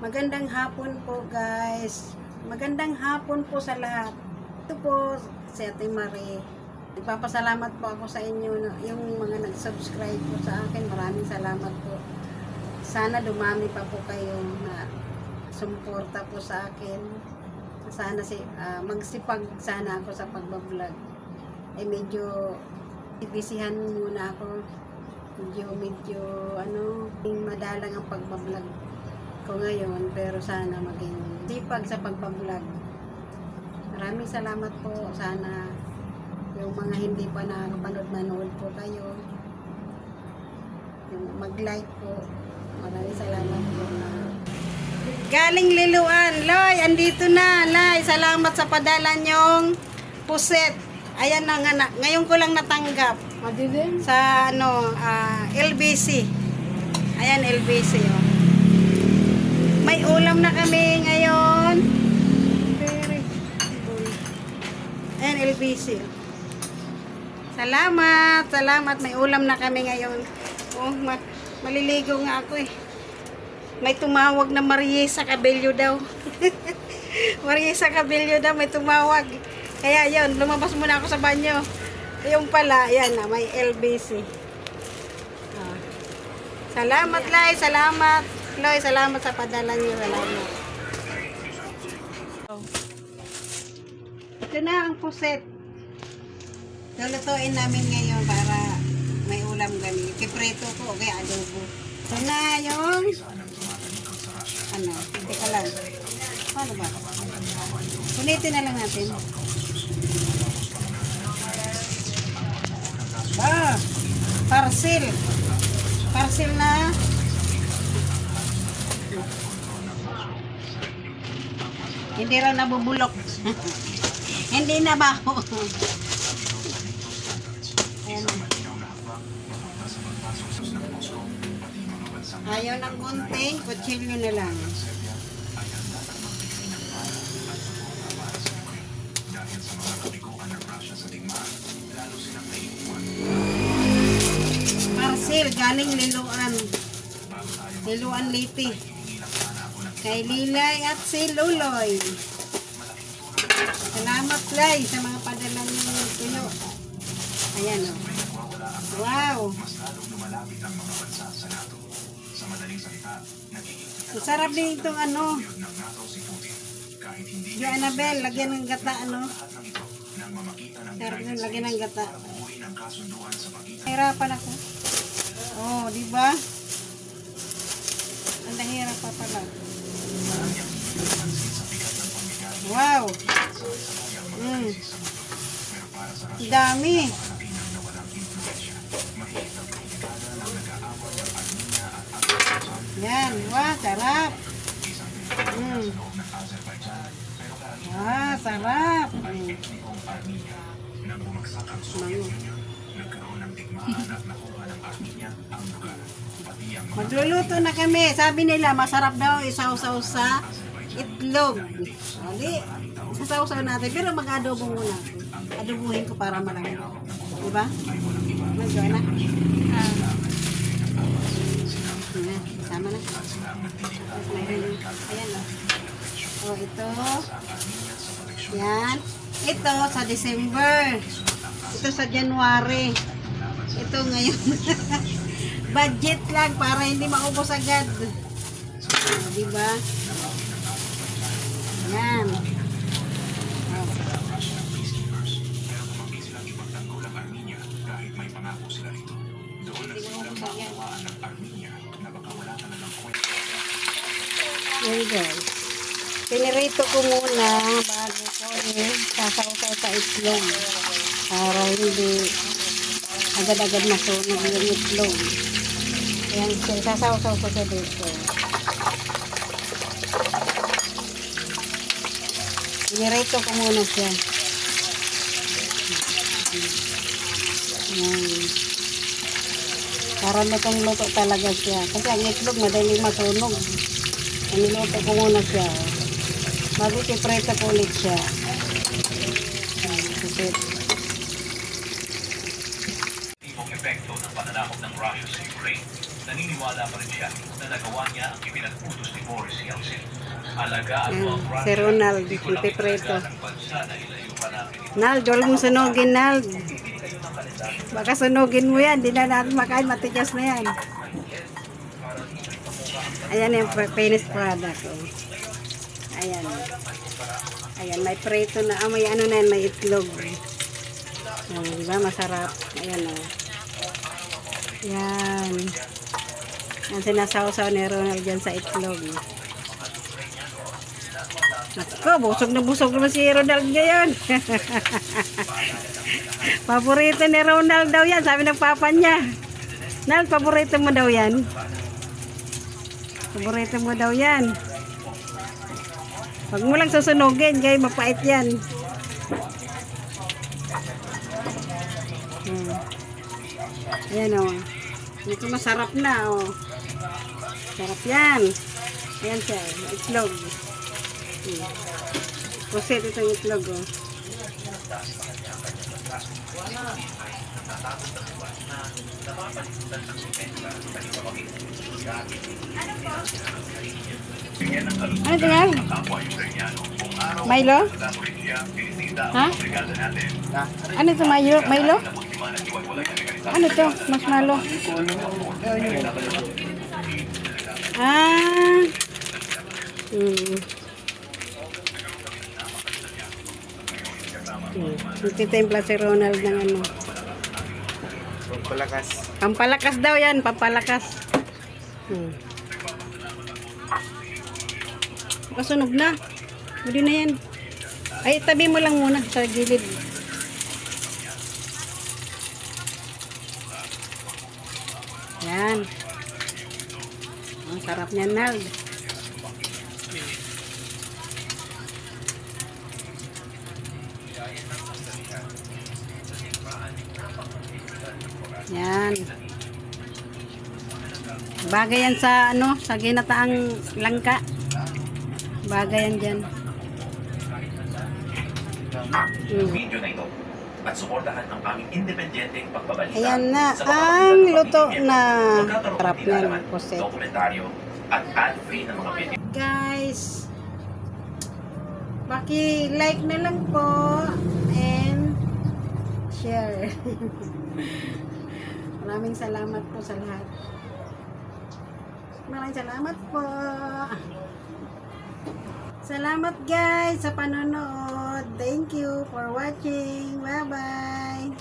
Magandang hapon po guys. Magandang hapon po sa lahat. Ito po si Ate Marie. Nagpapasalamat po ako sa inyo, yung mga nag-subscribe po sa akin. Maraming salamat po. Sana dumami pa po kayo na sumuporta po sa akin. Sana magsipag sana ako sa pagbablog. Medyo ibisihan muna ako. Medyo madalang ang pagbablog ko ngayon, pero sana maging sipag sa pagbablog. Maraming salamat po. Sana yung mga hindi pa nakakapanood po kayo, yung mag-like po. Maraming salamat po. Galing Liloan, Loy, andito na, Lay. Salamat sa padala nyong puset. Ayan na nga, ngayon ko lang natanggap. Sa LBC. Ayan, LBC, oh. May ulam na kami ngayon. Very cool. Ayan, LBC. Salamat, salamat. May ulam na kami ngayon. Oh, maliligo nga ako eh. May tumawag na Mariesa Cabello daw. Mariesa Cabello daw, may tumawag. Kaya yun, lumabas muna ako sa banyo. Yung pala, yan na, may LBC. Oh. Salamat, Lai. Salamat. Loy, salamat sa padala niyo. Salamat. Ito na ang puset. Lulutuin namin ngayon para may ulam gani. Kipreto ko, okay, adobo. Ito na yung teka lang. Paano ba? Punitin na lang natin. Parcel. Parcel na. Hindi raw nabubulok. Hindi na baho. Ayan. Ayaw ng gunting, kutsilyo na lang. Parcel, galing Liloan. Liloan Liti. Kay Lilay at si Luloy. Salamat, Lay, sa mga padala ng tuyo. Ayan, o. Wow. Masarap din itong yung Annabelle, lagyan ng gata, Sarap din, lagyan ng gata. Hirapan ako. Oh, diba? Ang hirap pa pala. Wow. Dami. Yan. Wah, sarap. Wah, sarap. Magluluto na kami. Sabi nila, masarap daw isaw-saw sa itlog. Hindi, isasaw-saw natin. Pero mag-adobo muna. Adobuhin ko para marami. Diba? Medyo na. Sama na. Ayan o. O, ito. Yan. Ito sa December. Ito sa January. Ito ngayon. Budget lang para hindi maubos agad. O, diba? Yan. Yan guys. Pinirito ko muna bago ko sasaw-saw sa itlog. Para hindi agad-agad masunog yung itlog. Yan, sasaw-saw ko siya dito. Pinirito ko muna siya. Yan. Para lutong-luto talaga siya. Kasi ang itlog madali masunog. Niluto ko muna siya. Bago iprito ko ulit siya. epekto ng pananakop ng Russia sa Ukraine, naniniwala pa rin siya na nagawa niya ang ipinag-utos ni Boris Yeltsin. Alagaan mo ang Russia, Si Ronald, di ko lang ipipreto. italaga ng bansa na ilayo pa namin ito. Nald, huwag mong sunugin, Nald. Baka sunugin mo yan, di na natin makain, matigas na yan. Ayan yung finished product. Oh. Ayan. Ayan, may preto na, may ano na yan, may itlog. Ayan, diba? Masarap. Ayan o. Oh. Yan. Yan sinasawsaw ni Ronald dyan sa itlog. Naku, busog naman si Ronald ngayon. Paborito ni Ronald daw yan, sabi ng papa niya. Nal, paborito mo daw yan. Paborito mo daw yan. Huwag mo lang susunugin, kaya mapait yan. Ayan o. Ito masarap na o. Sarap yan. Ayan siya, itlog. Pusit itong itlog o. Ano ito nga? Milo? Ha? Ano ito Milo? Milo? Ano ito? Marshmallow? Ah. Nagtitimpla si Ronald ng ano. Pampalakas. Pampalakas daw yan, pampalakas. Kasunog na. Pwede na yan. Ay, tabi mo lang muna sa gilid. Yan. Ang sarap niyan, Nald. Yan. Bagay yan sa ano, sa ginataang langka. Bagay yan dyan. Video na ito at suportahan ang aming independenteng pagbabalita. Ayan na sa mga ang luto na magkakaroon harap din na naman puset. dokumentaryo at ad-free ng mga video. Guys, paki-like na lang po and share. Maraming salamat po sa lahat. Maraming salamat po. Salamat guys sa panonood. Thank you for watching. Bye-bye.